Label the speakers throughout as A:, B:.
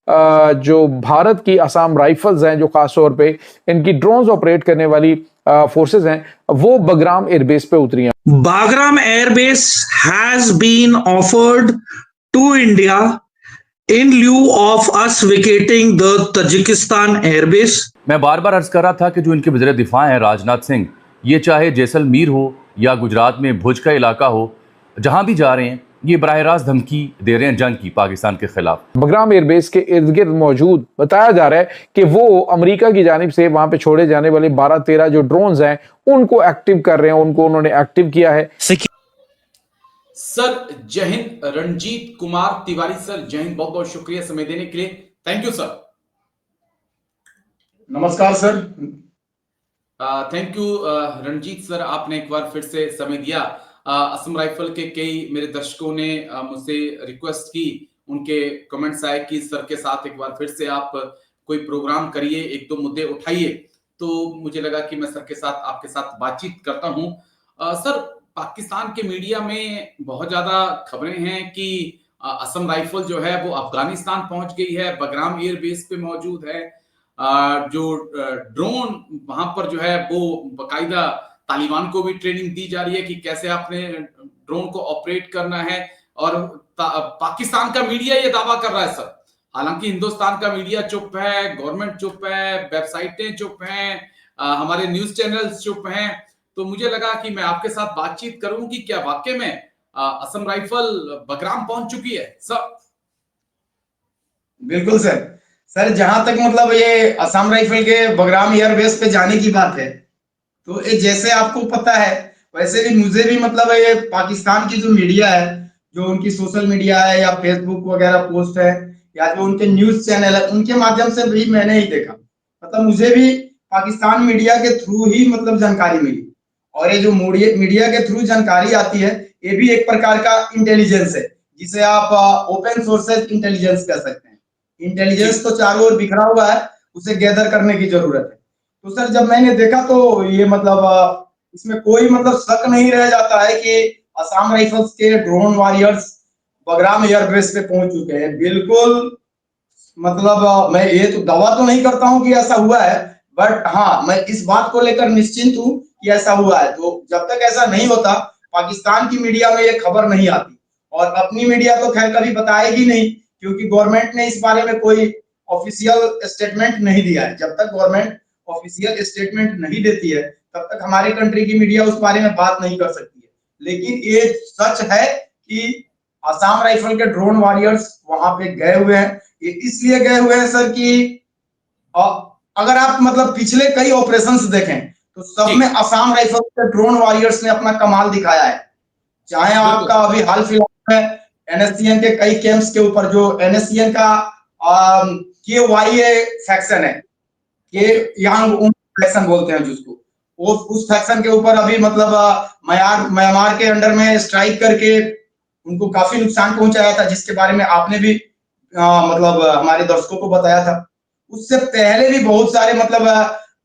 A: जो भारत की असम राइफल्स हैं, जो खासतौर पे इनकी ड्रोन्स ऑपरेट करने वाली फोर्सेस हैं, वो बगराम एयरबेस पे उतरी हैं।
B: Bagram Air Base has been offered to India in lieu of us vacating the Tajikistan Air Base.
C: मैं बार बार अर्ज कर रहा था कि जो इनके वज़ीर दिफा हैं राजनाथ सिंह, ये चाहे जैसलमेर हो या गुजरात में भुज का इलाका हो, जहां भी जा रहे हैं ये बराह रास्त धमकी दे रहे हैं जंग की पाकिस्तान के खिलाफ।
A: बगराम एयरबेस के इर्द गिर्द मौजूद बताया जा रहा है कि वो अमेरिका की जानिब से वहां पे छोड़े जाने वाले 12-13 जो ड्रोन्स हैं उनको एक्टिव कर रहे हैं, उनको उन्होंने एक्टिव किया है।
D: सर जय हिंद, रणजीत कुमार तिवारी सर, जय हिंद, बहुत बहुत शुक्रिया समय देने के लिए, थैंक यू सर।
E: नमस्कार sir.
D: Thank you Ranjit sir, आपने एक बार फिर से समय दिया। असम राइफल के कई मेरे दर्शकों ने मुझसे रिक्वेस्ट की, उनके कमेंट्स आए कि सर के साथ एक बार फिर से आप कोई प्रोग्राम करिए, एक दो मुद्दे उठाइए, तो मुझे लगा कि मैं सर के साथ आपके साथ बातचीत करता हूं। सर, पाकिस्तान के मीडिया में बहुत ज्यादा खबरें हैं कि असम राइफल जो है वो अफगानिस्तान पहुंच गई है, बगराम एयरबेस पे मौजूद है। जो ड्रोन वहां पर जो है वो बकायदा तालिबान को भी ट्रेनिंग दी जा रही है कि कैसे आपने ड्रोन को ऑपरेट करना है, और पाकिस्तान का मीडिया ये दावा कर रहा है सर। हालांकि हिंदुस्तान का मीडिया चुप है, गवर्नमेंट चुप है, वेबसाइटें चुप हैं, हमारे न्यूज चैनल्स चुप हैं। तो मुझे लगा कि मैं आपके साथ बातचीत करूं कि क्या वाकई में असम राइफल बगराम पहुंच चुकी है सर?
E: बिल्कुल सर। सर जहां तक मतलब ये असम राइफल के बगराम एयरबेस पे जाने की बात है, तो ये जैसे आपको पता है वैसे भी मुझे भी मतलब ये पाकिस्तान की जो मीडिया है, जो उनकी सोशल मीडिया है या फेसबुक वगैरह पोस्ट है या जो उनके न्यूज चैनल है, उनके माध्यम से भी मैंने ही देखा। मतलब मुझे भी पाकिस्तान मीडिया के थ्रू ही मतलब जानकारी मिली। और ये जो मीडिया के थ्रू जानकारी आती है, ये भी एक प्रकार का इंटेलिजेंस है, जिसे आप ओपन सोर्सेज इंटेलिजेंस कह सकते हैं। इंटेलिजेंस तो चारों ओर बिखरा हुआ है, उसे गैदर करने की जरूरत है। तो सर जब मैंने देखा तो ये मतलब इसमें कोई मतलब शक नहीं रह जाता है कि असम राइफल्स के ड्रोन वॉरियर्स बगराम एयरबेस पे पहुंच चुके हैं। बिल्कुल मतलब मैं ये तो दावा तो नहीं करता हूं कि ऐसा हुआ है, बट हाँ मैं इस बात को लेकर निश्चिंत हूं कि ऐसा हुआ है। तो जब तक ऐसा नहीं होता पाकिस्तान की मीडिया में ये खबर नहीं आती, और अपनी मीडिया तो खैर कभी बताएगी नहीं, क्योंकि गवर्नमेंट ने इस बारे में कोई ऑफिशियल स्टेटमेंट नहीं दिया है। जब तक गवर्नमेंट ऑफिशियल स्टेटमेंट नहीं देती है तब तक हमारी कंट्री की मीडिया उस बारे में बात नहीं कर सकती है। लेकिन ये सच है कि असम राइफल के ड्रोन वॉरियर्स वहां पे गए हुए हैं। ये इसलिए गए हुए हैं सर कि अगर आप मतलब पिछले कई ऑपरेशंस देखें तो सब में असम राइफल के ड्रोन वॉरियर्स ने अपना कमाल दिखाया है। चाहे आपका अभी हाल फिलहाल में एनएससीएन के कई कैंप्स के ऊपर, जो एनएससीएन का KYA फैक्शन है, के यांग फैक्शन बोलते हैं जिसको, वो उस फैक्शन के ऊपर अभी मतलब म्यांमार के अंडर में स्ट्राइक करके उनको काफी नुकसान पहुंचाया था, जिसके बारे में आपने भी मतलब हमारे दर्शकों को बताया था। उससे पहले भी बहुत सारे मतलब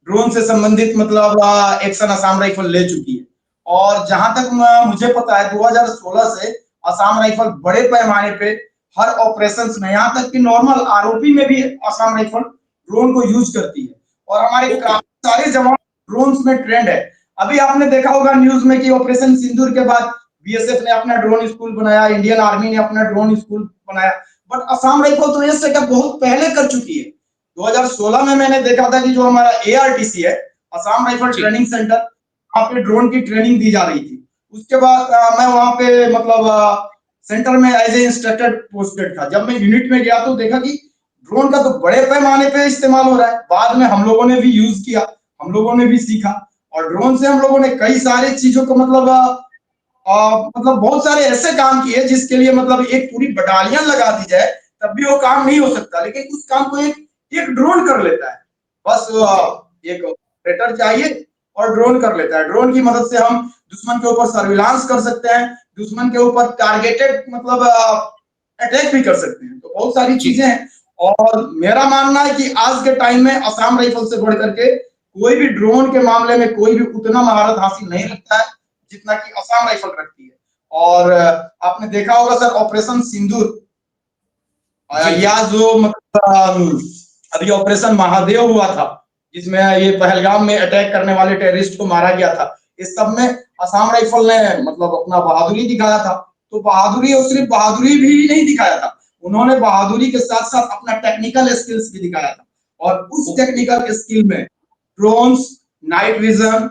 E: ड्रोन से संबंधित मतलब एक्शन असम राइफल ले चुकी है। और जहां तक मुझे पता है 2016 से असम राइफल बड़े पैमाने पे हर ऑपरेशंस में, यहाँ तक कि नॉर्मल आरओपी में भी असम राइफल ड्रोन को यूज करती है। और हमारे काफी सारे जवान ड्रोन्स में ट्रेंड है। अभी आपने देखा होगा न्यूज में कि ऑपरेशन सिंदूर के बाद बीएसएफ ने अपना ड्रोन स्कूल बनाया, इंडियन आर्मी ने अपना ड्रोन स्कूल बनाया, बट असम राइफल तो ये सेटअप बहुत पहले कर चुकी है। 2016 में मैंने देखा था कि जो हमारा ARTC है, असम राइफल ट्रेनिंग सेंटर, वहां पे ड्रोन की ट्रेनिंग दी जा रही थी। उसके बाद मैं वहां पे मतलब सेंटर में एज ए इंस्ट्रक्टर पोस्टेड था। जब मैं यूनिट में गया तो देखा कि ड्रोन का तो बड़े पैमाने पे इस्तेमाल हो रहा है। बाद में हम लोगों ने भी यूज किया, हम लोगों ने भी सीखा, और ड्रोन से हम लोगों ने कई सारे चीजों को मतलब बहुत सारे ऐसे काम किए जिसके लिए मतलब एक पूरी बटालियन लगा दी जाए तब भी वो काम नहीं हो सकता, लेकिन उस काम को एक ड्रोन कर लेता है। बस एक ऑपरेटर चाहिए और ड्रोन कर लेता है। ड्रोन की मदद से हम दुश्मन के ऊपर सर्विलांस कर सकते हैं, दुश्मन के ऊपर टारगेटेड मतलब अटैक भी कर सकते हैं। तो बहुत सारी चीजें हैं, और मेरा मानना है कि आज के टाइम में असम राइफल से बढ़ करके कोई भी ड्रोन के मामले में कोई भी उतना महारत हासिल नहीं रखता है जितना कि असम राइफल रखती है। और आपने देखा होगा सर ऑपरेशन सिंदूर, या जो मतलब अभी ऑपरेशन महादेव हुआ था, जिसमें ये पहलगाम में अटैक करने वाले टेररिस्ट को मारा गया था, इस सब में असम राइफल ने मतलब अपना बहादुरी दिखाया था। तो बहादुरी और सिर्फ बहादुरी भी नहीं दिखाया था, उन्होंने बहादुरी के साथ साथ अपना टेक्निकल स्किल्स भी दिखाया था। और उस टेक्निकल स्किल में ड्रोन्स, नाइट विजन,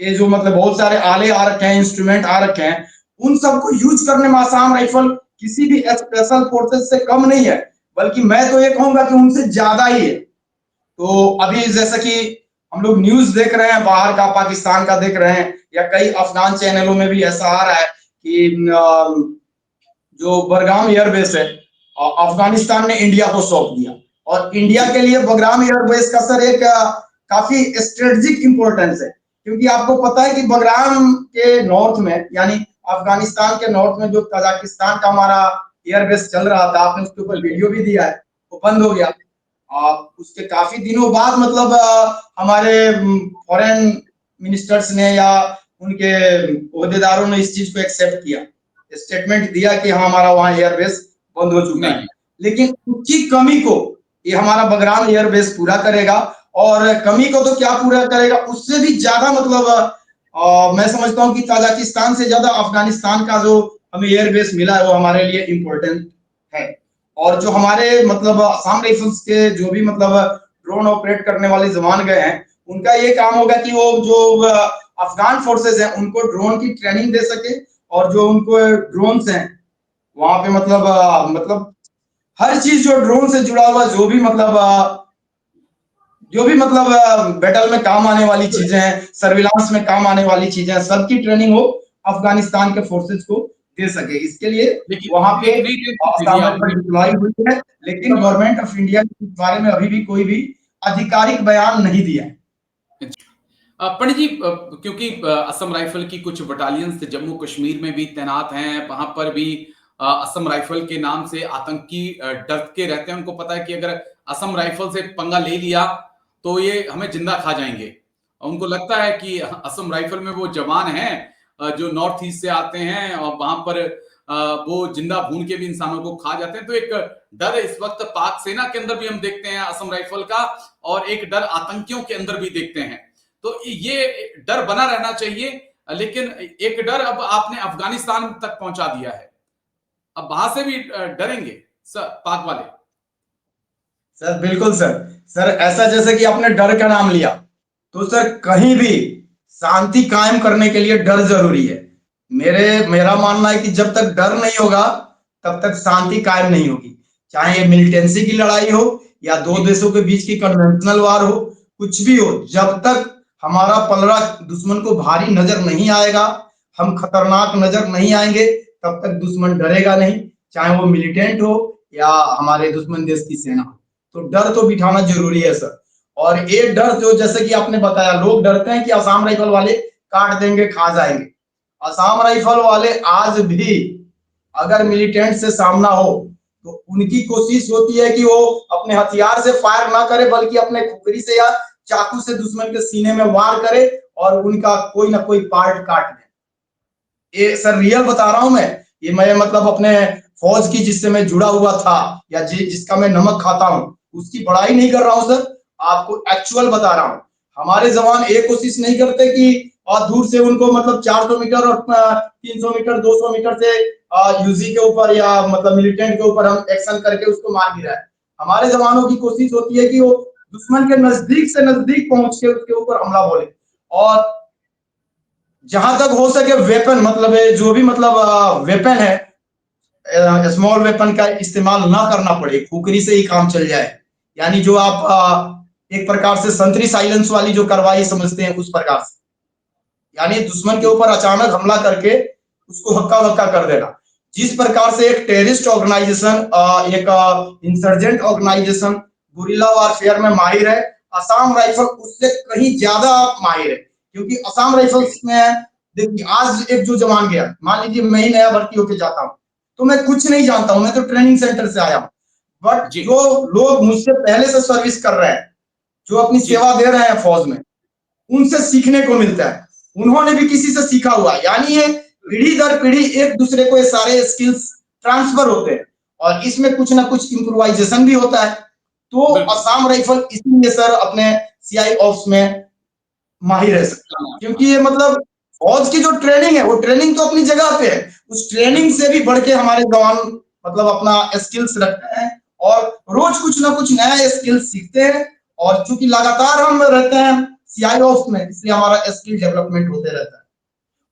E: ये जो मतलब बहुत सारे आले आ रखे हैं, इंस्ट्रूमेंट आ रखे हैं, उन सबको यूज करने में असम राइफल किसी भी स्पेशल फोर्सेस से कम नहीं है, बल्कि मैं तो ये कहूंगा कि उनसे ज्यादा ही है। तो अभी जैसा कि हम लोग न्यूज देख रहे हैं, बाहर का, पाकिस्तान का देख रहे हैं, या कई अफगान चैनलों में भी ऐसा आ रहा है कि जो बरगाम एयरबेस है, अफगानिस्तान ने इंडिया को सौंप दिया। और इंडिया के लिए बगराम एयरबेस का सर एक काफी स्ट्रेटेजिक इंपॉर्टेंस है, क्योंकि आपको पता है कि बगराम के नॉर्थ में, यानी अफगानिस्तान के नॉर्थ में जो तजाकिस्तान का हमारा एयरबेस चल रहा था, आपने उसके ऊपर वीडियो भी दिया है, वो बंद हो गया। उसके काफी दिनों बाद मतलब हमारे फॉरेन मिनिस्टर्स ने या उनके ओहदेदारों ने इस चीज को एक्सेप्ट किया, स्टेटमेंट दिया कि हाँ हमारा वहां एयरबेस बंद हो चुका है। लेकिन उसकी कमी को ये हमारा बगराम एयरबेस पूरा करेगा, और कमी को तो क्या पूरा करेगा, उससे भी ज्यादा मतलब मैं समझता हूँ कि ताजिकिस्तान से ज्यादा अफगानिस्तान का जो हमें एयरबेस मिला है वो हमारे लिए इम्पोर्टेंट है। और जो हमारे मतलब असम राइफल्स के जो भी मतलब ड्रोन ऑपरेट करने वाले जवान गए हैं, उनका ये काम होगा कि वो जो अफगान फोर्सेस हैं उनको ड्रोन की ट्रेनिंग दे सके, और जो उनको ड्रोन्स हैं वहां पे मतलब हर चीज जो ड्रोन से जुड़ा हुआ, जो भी मतलब बैटल में काम आने वाली चीजें हैं, सर्विलांस में काम आने वाली चीजें हैं, सबकी ट्रेनिंग वो अफगानिस्तान के फोर्सेस को दे सके। इसके लिए वहां पे डिप्लॉय हुई है, लेकिन गवर्नमेंट ऑफ इंडिया के बारे में अभी भी कोई भी आधिकारिक बयान नहीं दिया है।
D: पंडित जी, क्योंकि असम राइफल की कुछ बटालियंस जम्मू कश्मीर में भी तैनात हैं, वहां पर भी असम राइफल के नाम से आतंकी डरते रहते हैं। उनको पता है कि अगर असम राइफल से पंगा ले लिया तो ये हमें जिंदा खा जाएंगे। उनको लगता है कि असम राइफल में वो जवान हैं जो नॉर्थ ईस्ट से आते हैं, और वहां पर वो जिंदा भून के भी इंसानों को खा जाते हैं। तो एक डर इस वक्त पाक सेना के अंदर भी हम देखते हैं असम राइफल का, और एक डर आतंकियों के अंदर भी देखते हैं। तो ये डर बना रहना चाहिए, लेकिन एक डर अब आपने अफगानिस्तान तक पहुंचा दिया है, अब वहां से भी डरेंगे सर पाक वाले।
E: सर बिल्कुल सर ऐसा जैसे कि आपने डर का नाम लिया, तो सर कहीं भी शांति कायम करने के लिए डर जरूरी है। मेरा मानना है कि जब तक डर नहीं होगा तब तक शांति कायम नहीं होगी। चाहे ये मिलिटेंसी की लड़ाई हो या दो देशों के बीच की कन्वेंशनल वार हो, कुछ भी हो, जब तक हमारा पलड़ा दुश्मन को भारी नजर नहीं आएगा, हम खतरनाक नजर नहीं आएंगे, तब तक दुश्मन डरेगा नहीं, चाहे वो मिलिटेंट हो या हमारे दुश्मन देश की सेना हो। तो डर तो बिठाना जरूरी है सर। और एक डर जो जैसे कि आपने बताया, लोग डरते हैं कि असम राइफल वाले काट देंगे, खा जाएंगे। असम राइफल वाले आज भी अगर मिलिटेंट से सामना हो तो उनकी कोशिश होती है कि वो अपने हथियार से फायर ना करे, बल्कि अपने खुपरी से या चाकू से दुश्मन के सीने में वार करे और उनका कोई ना कोई पार्ट काट दे। ये सर रियल बता रहा हूं मैं मतलब अपने फौज की जिससे मैं जुड़ा हुआ था या जिसका मैं नमक खाता हूं, उसकी बड़ाई नहीं कर रहा हूं सर, आपको एक्चुअल बता रहा हूं। हमारे जवान एक कोशिश नहीं करते कि और दूर से उनको मतलब 400 मीटर और 300 मीटर 200 मीटर से यूजी के ऊपर या मतलब मिलिटेंट के ऊपर हम एक्शन करके उसको मार गिराए। हमारे जवानों की कोशिश होती है कि वो दुश्मन के नजदीक से नजदीक पहुंच के उसके ऊपर हमला बोले, और जहां तक हो सके वेपन मतलब जो भी मतलब वेपन है, स्मॉल वेपन का इस्तेमाल ना करना पड़े, खुकरी से ही काम चल जाए। यानी जो आप एक प्रकार से संतरी साइलेंस वाली जो कार्रवाई समझते हैं उस प्रकार से, यानी दुश्मन के ऊपर अचानक हमला करके उसको हक्का बक्का कर देना। जिस प्रकार से एक टेररिस्ट ऑर्गेनाइजेशन, एक इंसर्जेंट ऑर्गेनाइजेशन गुरिल्ला वारफेयर में माहिर है, असम राइफल उससे कहीं ज्यादा माहिर है। क्योंकि असम राइफल्स में देखिए, आज एक जो जवान गया, मान लीजिए मैं ही नया भर्ती होके जाता हूँ, तो मैं कुछ नहीं जानता हूं, मैं तो ट्रेनिंग सेंटर से आया हूं, बट जो लोग मुझसे पहले से सर्विस कर रहे हैं, जो अपनी सेवा दे रहे हैं फौज में, उनसे सीखने को मिलता है। उन्होंने भी किसी से सीखा हुआ, यानी ये पीढ़ी दर पीढ़ी एक दूसरे को ये सारे स्किल्स ट्रांसफर होते हैं। और इसमें कुछ ना कुछ इम्प्रोवाइजेशन भी होता है। तो असम राइफल इसीलिए सर अपने सीआई ऑप्स में माहिर है सर, क्योंकि ये मतलब फौज की जो ट्रेनिंग है वो ट्रेनिंग तो अपनी जगह पे है, उस ट्रेनिंग से भी बढ़ के हमारे जवान मतलब अपना स्किल्स रखते हैं और रोज कुछ ना कुछ नया स्किल्स सीखते हैं। और चूंकि लगातार हम रहते हैं सीआई ऑप्स में, इसलिए हमारा स्किल डेवलपमेंट होते रहता है।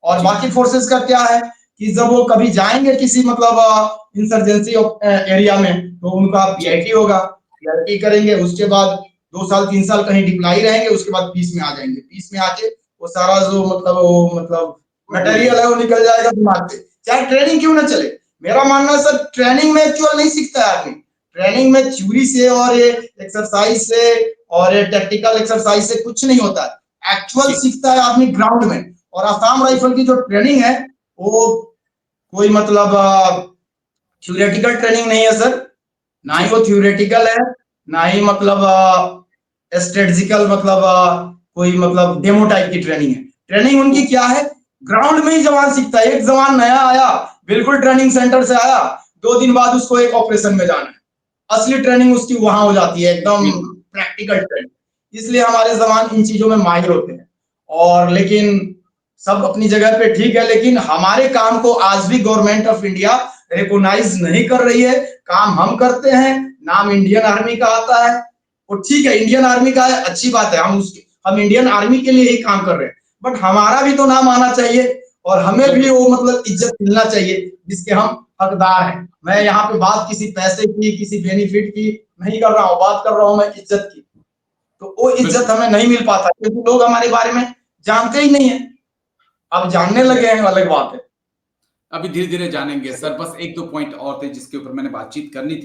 E: और बाकी फोर्सेस का क्या है कि जब वो कभी जाएंगे किसी मतलब इंसर्जेंसी एरिया में, तो उनका पीआईटी होगा, पीआईटी करेंगे, उसके बाद 2 साल 3 साल कहीं डिप्लाई रहेंगे, उसके बाद पीस में आ जाएंगे। पीस में आके वो सारा जो मतलब मटेरियल है वो निकल जाएगा दिमाग से, चाहे ट्रेनिंग क्यों ना चले। मेरा मानना है सर, ट्रेनिंग में एक्चुअल नहीं सीखता है आदमी, ट्रेनिंग में थ्योरी से और ये एक्सरसाइज से और ये टैक्टिकल एक्सरसाइज से कुछ नहीं होता है, एक्चुअल सीखता है आदमी ग्राउंड में। और असम राइफल की जो ट्रेनिंग है वो कोई मतलब थ्योरेटिकल ट्रेनिंग नहीं है सर, ना ही वो थ्योरेटिकल है, ना ही मतलब स्ट्रेटजिकल मतलब कोई मतलब डेमो टाइप की ट्रेनिंग है। ट्रेनिंग उनकी क्या है, ग्राउंड में ही जवान सीखता है। एक जवान नया आया, बिल्कुल ट्रेनिंग सेंटर से आया, 2 दिन बाद उसको एक ऑपरेशन में जाना है, असली ट्रेनिंग उसकी वहां हो जाती है, एकदम प्रैक्टिकल ट्रेनिंग। इसलिए हमारे जवान इन चीजों में माहिर होते हैं। और लेकिन सब अपनी जगह पे ठीक है, लेकिन हमारे काम को आज भी गवर्नमेंट ऑफ इंडिया रिकॉग्नाइज नहीं कर रही है। काम हम करते हैं, नाम इंडियन आर्मी का आता है, वो ठीक है, इंडियन आर्मी का है, अच्छी बात है, हम इंडियन आर्मी के लिए ही काम कर रहे हैं, बट हमारा भी तो नाम आना चाहिए और हमें भी वो मतलब इज्जत मिलना चाहिए जिसके हम हकदार हैं। मैं यहाँ पे बात किसी पैसे की, किसी बेनिफिट की नहीं कर रहा हूँ, बात कर रहा हूँ मैं इज्जत की। तो वो इज्जत हमें नहीं मिल पाता क्योंकि लोग हमारे बारे में जानते ही नहीं है। अब जानने लगे हैं, अलग बात है।
D: अभी धीरे धीरे जानेंगे सर। बस 1-2 पॉइंट और थे जिसके ऊपर मैंने बातचीत करनी थी।